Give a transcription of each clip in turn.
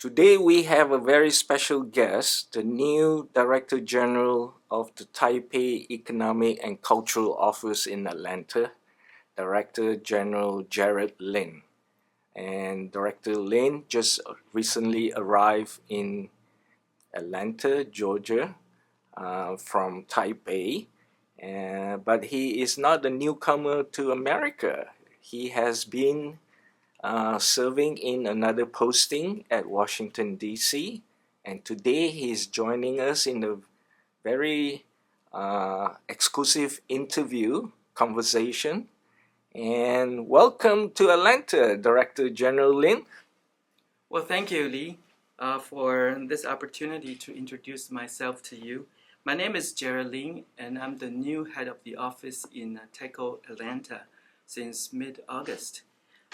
Today we have a very special guest, the new Director General of the Taipei Economic and Cultural Office in Atlanta, Director General Jared Lin. And Director Lin just recently arrived in Atlanta, Georgia, from Taipei. But he is not a newcomer to America. He has been serving in another posting at Washington, D.C. And today he's joining us in a very exclusive interview conversation. And welcome to Atlanta, Director General Lin. Well, thank you, Lee, for this opportunity to introduce myself to you. My name is Jared Lin, and I'm the new head of the office in TECO Atlanta since mid-August.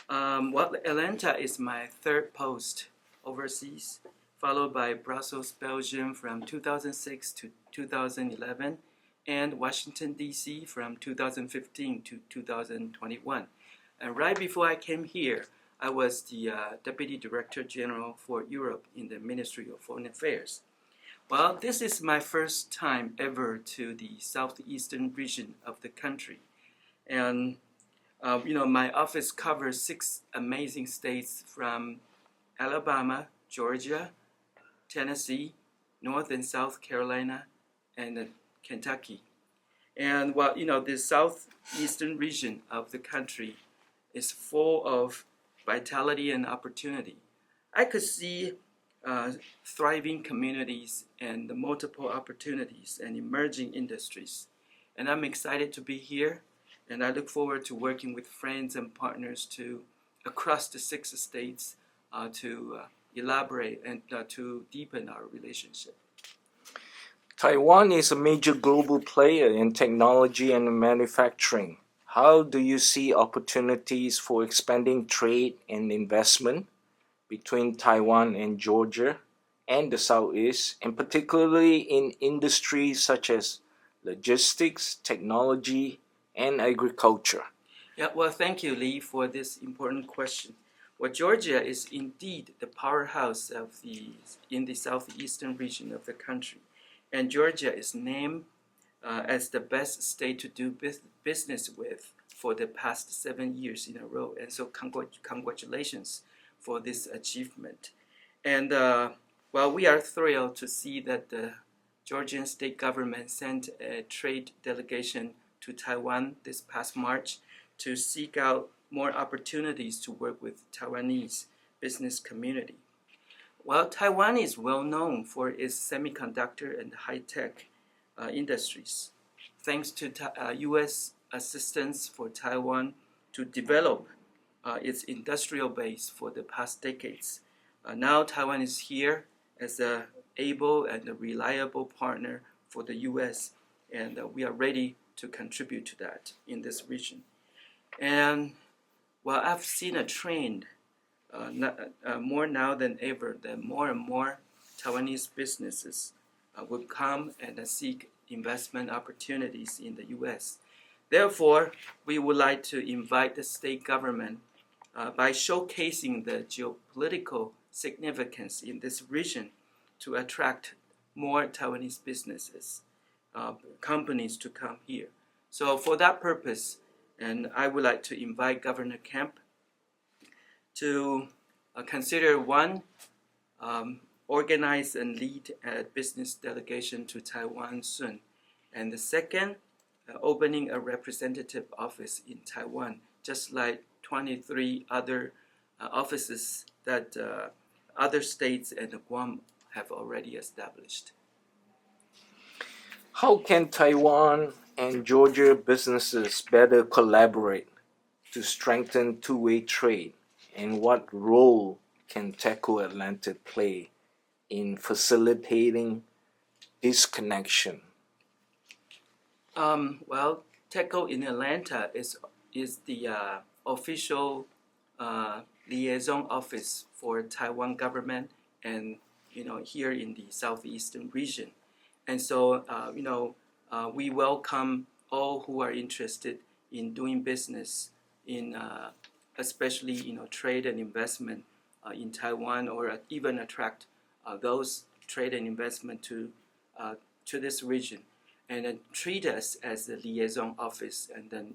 Atlanta is my third post overseas, followed by Brussels, Belgium from 2006 to 2011, and Washington, D.C. from 2015 to 2021. And right before I came here, I was the Deputy Director General for Europe in the Ministry of Foreign Affairs. Well, this is my first time ever to the southeastern region of the country. And my office covers 6 amazing states from Alabama, Georgia, Tennessee, North and South Carolina, and Kentucky. And the southeastern region of the country is full of vitality and opportunity. I could see thriving communities and the multiple opportunities and emerging industries. And I'm excited to be here. And I look forward to working with friends and partners across the 6 states to elaborate and to deepen our relationship. Taiwan is a major global player in technology and manufacturing. How do you see opportunities for expanding trade and investment between Taiwan and Georgia and the Southeast, and particularly in industries such as logistics, technology, and agriculture? Yeah, well, thank you, Lee, for this important question. Well, Georgia is indeed the powerhouse in the southeastern region of the country, and Georgia is named as the best state to do business with for the past 7 years in a row. And so congratulations for this achievement. And we are thrilled to see that the Georgian state government sent a trade delegation to Taiwan this past March to seek out more opportunities to work with Taiwanese business community. Well, Taiwan is well known for its semiconductor and high-tech industries. Thanks to U.S. assistance for Taiwan to develop its industrial base for the past decades. Now Taiwan is here as an able and a reliable partner for the U.S., and we are ready to contribute to that in this region. And I've seen a trend more now than ever that more and more Taiwanese businesses will come and seek investment opportunities in the U.S. Therefore, we would like to invite the state government by showcasing the geopolitical significance in this region to attract more Taiwanese businesses, companies to come here. So for that purpose, and I would like to invite Governor Kemp to consider one, organize and lead a business delegation to Taiwan soon. And the second, opening a representative office in Taiwan, just like 23 other offices that other states and Guam have already established. How can Taiwan and Georgia businesses better collaborate to strengthen two-way trade? And what role can TECO Atlanta play in facilitating this connection? TECO in Atlanta is the official liaison office for Taiwan government and here in the southeastern region. And so we welcome all who are interested in doing business in especially trade and investment in Taiwan, or even attract those trade and investment to this region, and then treat us as the liaison office, and then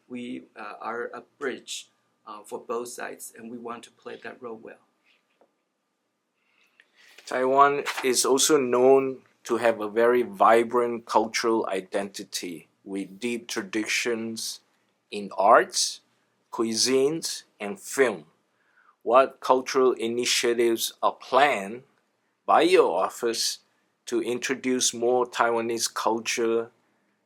we are a bridge for both sides, and we want to play that role well. Taiwan is also known to have a very vibrant cultural identity with deep traditions in arts, cuisines, and film. What cultural initiatives are planned by your office to introduce more Taiwanese culture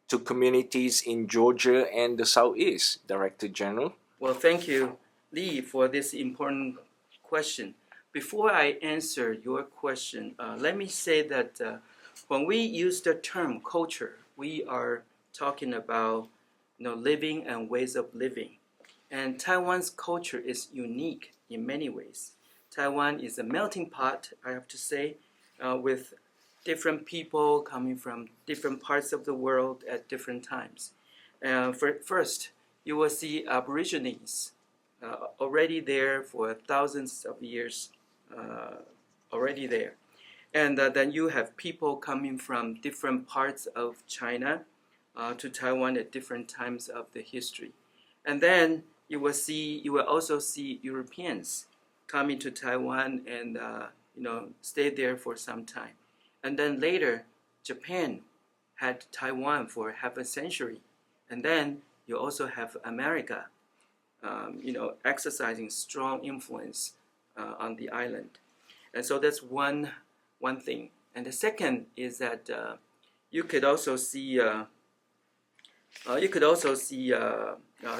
to communities in Georgia and the Southeast, Director General? Well, thank you, Lee, for this important question. Before I answer your question, let me say that when we use the term culture, we are talking about living and ways of living. And Taiwan's culture is unique in many ways. Taiwan is a melting pot, I have to say, with different people coming from different parts of the world at different times. First, you will see Aborigines already there for thousands of years, already there. And then you have people coming from different parts of China to Taiwan at different times of the history. And then you will also see Europeans coming to Taiwan and stay there for some time. And then later, Japan had Taiwan for half a century. And then you also have America, exercising strong influence on the island. And so that's one thing. And the second is that you could also see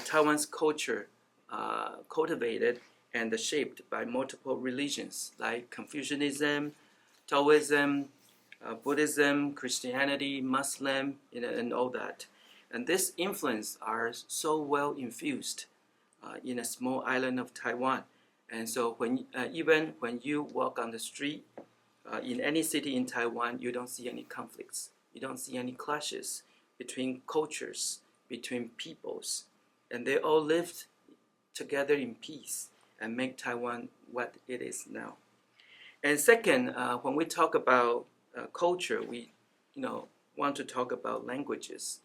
Taiwan's culture cultivated and shaped by multiple religions like Confucianism, Taoism, Buddhism, Christianity, Muslim, and all that. And this influence are so well infused in a small island of Taiwan. And so even when you walk on the street in any city in Taiwan, you don't see any conflicts. You don't see any clashes between cultures, between peoples. And they all lived together in peace and make Taiwan what it is now. And second, when we talk about culture, we want to talk about languages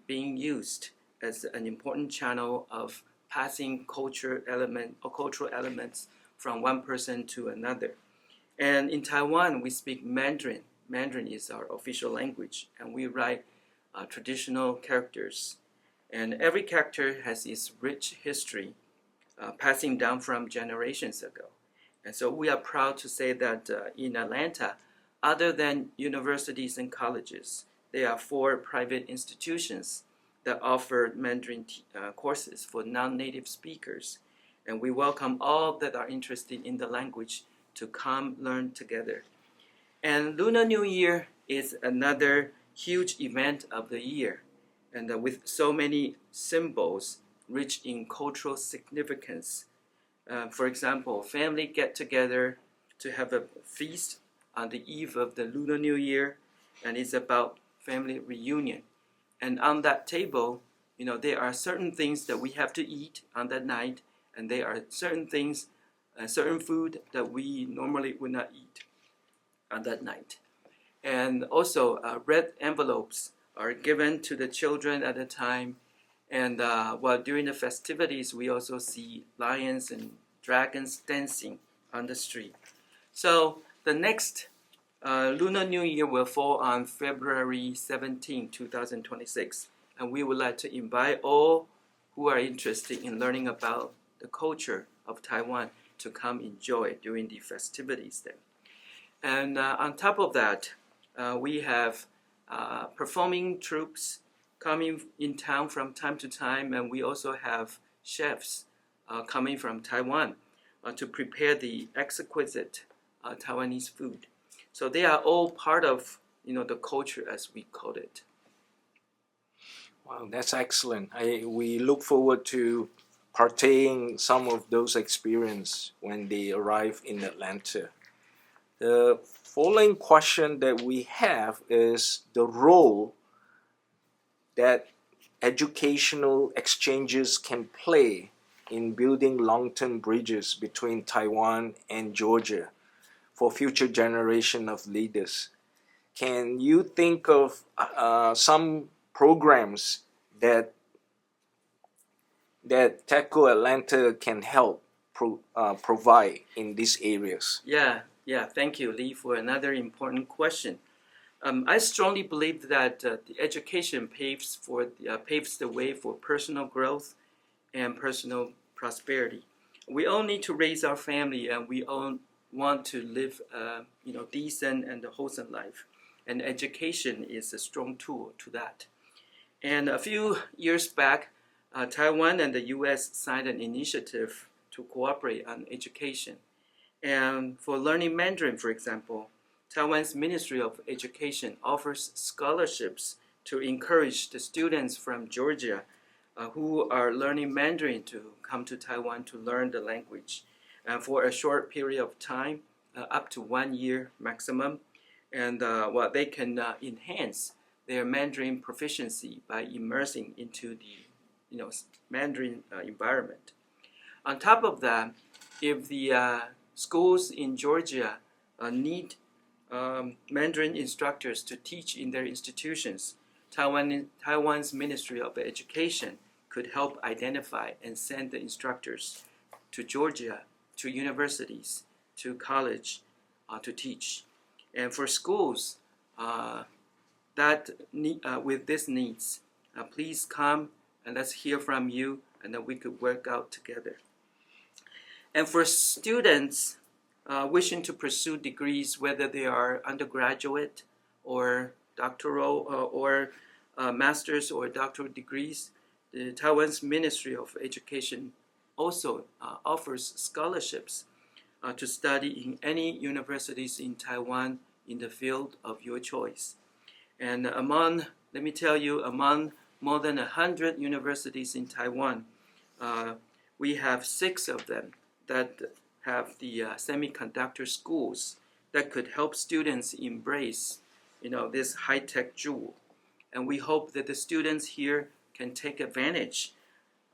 being used as an important channel of passing cultural elements from one person to another. And in Taiwan, we speak Mandarin. Mandarin is our official language, and we write traditional characters. And every character has its rich history, passing down from generations ago. And so we are proud to say that in Atlanta, other than universities and colleges, there are 4 private institutions that offer Mandarin courses for non-native speakers. And we welcome all that are interested in the language to come learn together. And Lunar New Year is another huge event of the year, and with so many symbols rich in cultural significance. For example, family get together to have a feast on the eve of the Lunar New Year, and it's about family reunion. And on that table, there are certain things that we have to eat on that night, and there are certain things, certain food that we normally would not eat on that night. And also, red envelopes are given to the children at the time. And while during the festivities, we also see lions and dragons dancing on the street. So the next Lunar New Year will fall on February 17, 2026. And we would like to invite all who are interested in learning about the culture of Taiwan to come enjoy during the festivities there. And on top of that, we have performing troops coming in town from time to time, and we also have chefs coming from Taiwan to prepare the exquisite Taiwanese food. So they are all part of the culture, as we call it. Wow, that's excellent. We look forward to partaking some of those experiences when they arrive in Atlanta. The following question that we have is the role that educational exchanges can play in building long-term bridges between Taiwan and Georgia for future generation of leaders. Can you think of some programs that TECO Atlanta can help provide in these areas? Yeah. Thank you, Lee, for another important question. I strongly believe that the education paves the way for personal growth and personal prosperity. We all need to raise our family, and we all want to live, decent and wholesome life. And education is a strong tool to that. And a few years back, Taiwan and the U.S. signed an initiative to cooperate on education. And for learning Mandarin, for example, Taiwan's Ministry of Education offers scholarships to encourage the students from Georgia who are learning Mandarin to come to Taiwan to learn the language for a short period of time, up to 1 year maximum. And they can enhance their Mandarin proficiency by immersing into the Mandarin environment. On top of that, if the schools in Georgia need Mandarin instructors to teach in their institutions, Taiwan's Ministry of Education could help identify and send the instructors to Georgia, to universities, to college to teach. And for schools with these needs, please come and let's hear from you, and then we could work out together. And for students wishing to pursue degrees, whether they are undergraduate or doctoral or master's or doctoral degrees, the Taiwan's Ministry of Education also offers scholarships to study in any universities in Taiwan in the field of your choice. And let me tell you, among more than 100 universities in Taiwan, we have 6 of them that have the semiconductor schools that could help students embrace, this high-tech jewel. And we hope that the students here can take advantage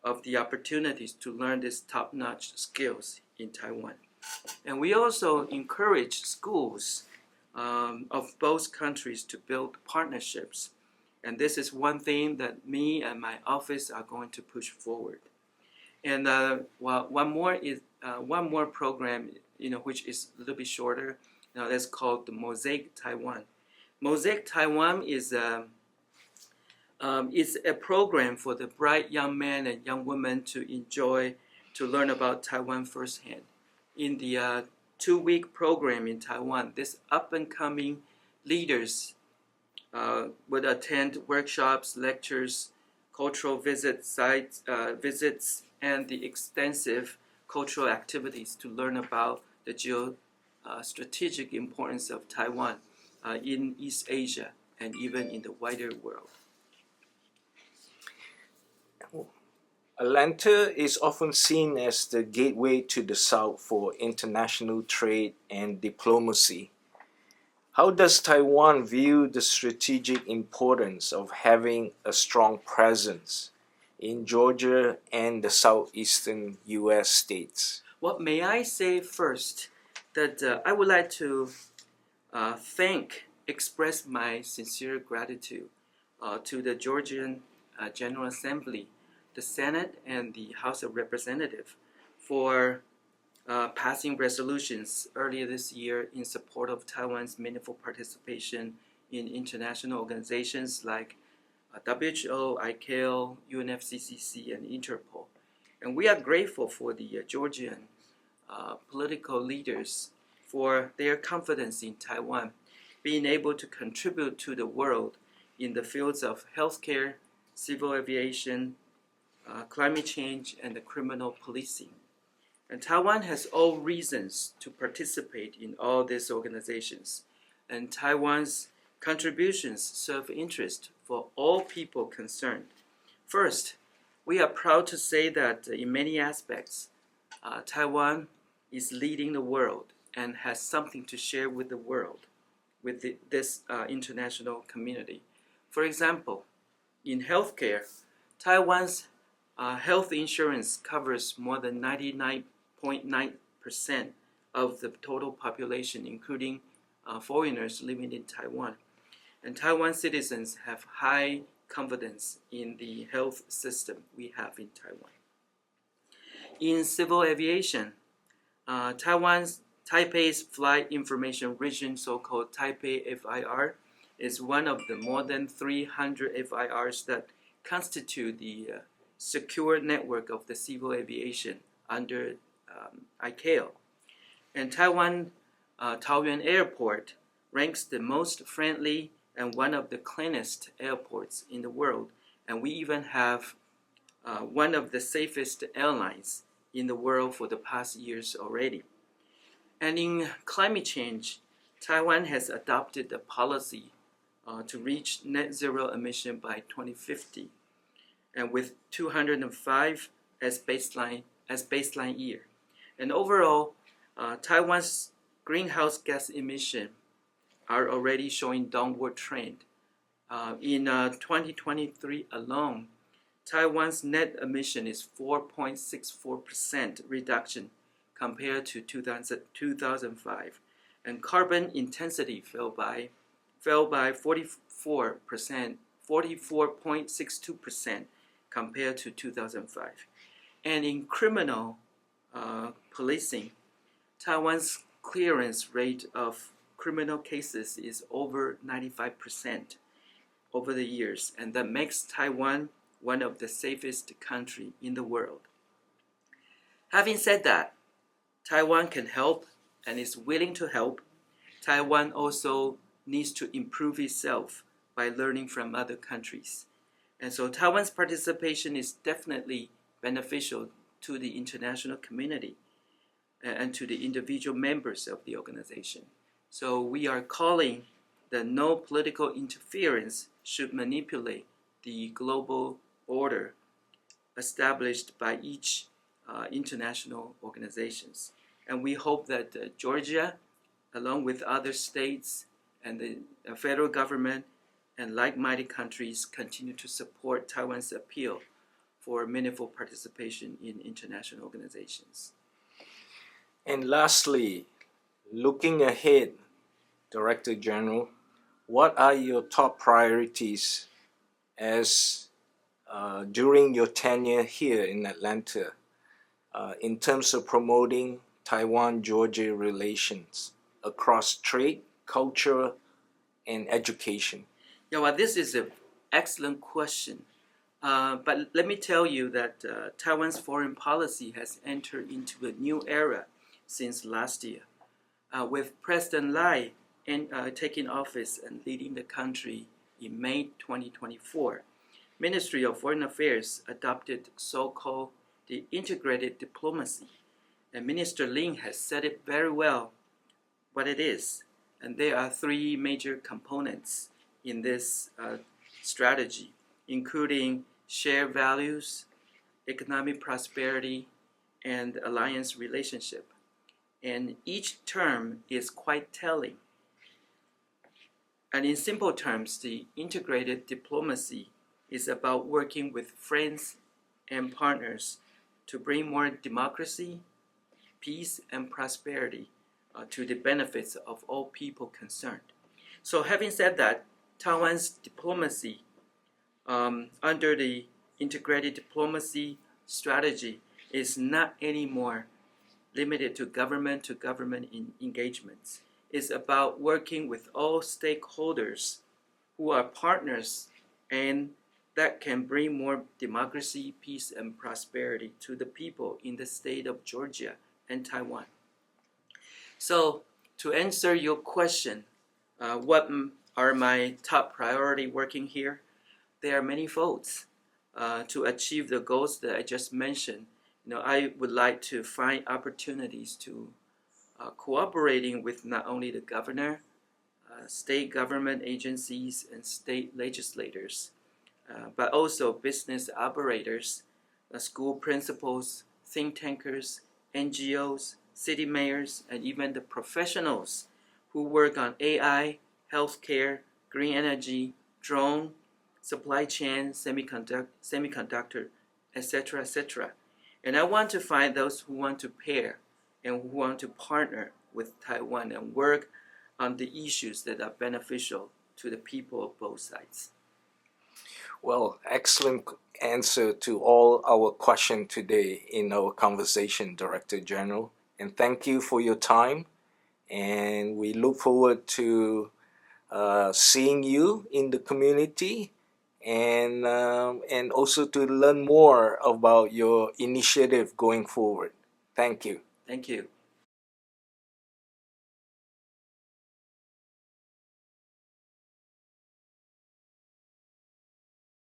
of the opportunities to learn these top-notch skills in Taiwan. And we also encourage schools of both countries to build partnerships. And this is one thing that me and my office are going to push forward. And one more program, which is a little bit shorter. That's called the Mosaic Taiwan. Mosaic Taiwan is a program for the bright young men and young women to learn about Taiwan firsthand. In the 2-week program in Taiwan, this up-and-coming leaders would attend workshops, lectures, cultural visits, and the extensive cultural activities to learn about the geostrategic importance of Taiwan in East Asia and even in the wider world. Atlanta is often seen as the gateway to the South for international trade and diplomacy. How does Taiwan view the strategic importance of having a strong presence in Georgia and the Southeastern U.S. states? Well, may I say first that I would like to express my sincere gratitude to the Georgian General Assembly, the Senate, and the House of Representatives for passing resolutions earlier this year in support of Taiwan's meaningful participation in international organizations like WHO, ICAO, UNFCCC, and Interpol. And we are grateful for the Georgian political leaders for their confidence in Taiwan, being able to contribute to the world in the fields of healthcare, civil aviation, climate change, and the criminal policing. And Taiwan has all reasons to participate in all these organizations. And Taiwan's contributions serve interest for all people concerned. First, we are proud to say that in many aspects, Taiwan is leading the world and has something to share with the world, with this international community. For example, in healthcare, Taiwan's Health insurance covers more than 99.9% of the total population, including foreigners living in Taiwan. And Taiwan citizens have high confidence in the health system we have in Taiwan. In civil aviation, Taipei's Flight Information Region, so-called Taipei FIR, is one of the more than 300 FIRs that constitute the secure network of the civil aviation under ICAO. And Taiwan Taoyuan Airport ranks the most friendly and one of the cleanest airports in the world. And we even have one of the safest airlines in the world for the past years already. And in climate change, Taiwan has adopted a policy to reach net zero emission by 2050, and with 205 as baseline year. And overall, Taiwan's greenhouse gas emission are already showing downward trend. In 2023 alone, Taiwan's net emission is 4.64% reduction compared to 2005, and carbon intensity fell by 44.62% compared to 2005. And in criminal policing, Taiwan's clearance rate of criminal cases is over 95% over the years, and that makes Taiwan one of the safest countries in the world. Having said that, Taiwan can help and is willing to help. Taiwan also needs to improve itself by learning from other countries. And so Taiwan's participation is definitely beneficial to the international community and to the individual members of the organization. So we are calling that no political interference should manipulate the global order established by each international organizations. And we hope that Georgia, along with other states and the federal government and like-minded countries, continue to support Taiwan's appeal for meaningful participation in international organizations. And lastly, looking ahead, Director General, what are your top priorities as during your tenure here in Atlanta in terms of promoting Taiwan-Georgia relations across trade, culture, and education? Yeah, well, this is an excellent question. But let me tell you that Taiwan's foreign policy has entered into a new era since last year, with President Lai taking office and leading the country in May 2024. Ministry of Foreign Affairs adopted so-called the integrated diplomacy, and Minister Lin has said it very well what it is. And there are three major components in this strategy, including shared values, economic prosperity, and alliance relationship. And each term is quite telling. And in simple terms, the integrated diplomacy is about working with friends and partners to bring more democracy, peace, and prosperity to the benefits of all people concerned. So having said that, Taiwan's diplomacy under the integrated diplomacy strategy is not anymore limited to government engagements. It's about working with all stakeholders who are partners and that can bring more democracy, peace, and prosperity to the people in the state of Georgia and Taiwan. So to answer your question, what are my top priority working here? There are many folds. To achieve the goals that I just mentioned, I would like to find opportunities to cooperating with not only the governor, state government agencies, and state legislators, but also business operators, school principals, think tankers, NGOs, city mayors, and even the professionals who work on AI, healthcare, green energy, drone, supply chain, semiconductor, etc., etc. And I want to find those who want to pair and who want to partner with Taiwan and work on the issues that are beneficial to the people of both sides. Well, excellent answer to all our questions today in our conversation, Director General. And thank you for your time. And we look forward to seeing you in the community and also to learn more about your initiative going forward. Thank you. Thank you.